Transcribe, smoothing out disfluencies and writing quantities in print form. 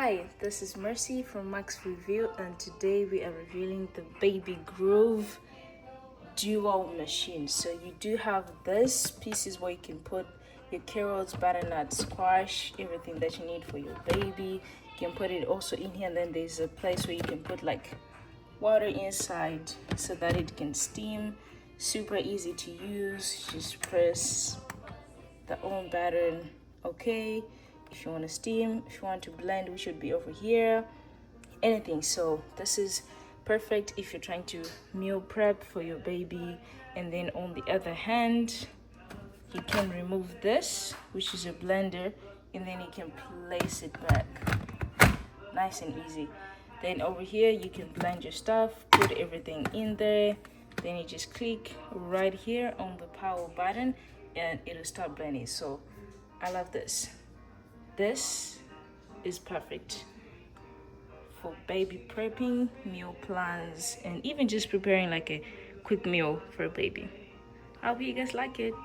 Hi, this is Mercy from Max Review, and today we are reviewing the Babymoov dual machine. So you do have this pieces where you can put your carrots, butternut, squash, everything that you need for your baby. You can put it also in here, and then there's a place where you can put like water inside so that it can steam. Super easy to use. Just press the on button. Okay, if you want to steam, if you want to blend, we should be over here, anything. So this is perfect if you're trying to meal prep for your baby. And then on the other hand, you can remove this, which is a blender, and then you can place it back. Nice and easy. Then over here you can blend your stuff, put everything in there, then you just click right here on the power button and it'll start blending. So I love this. This is perfect for baby prepping, meal plans, and even just preparing like a quick meal for a baby. I hope you guys like it.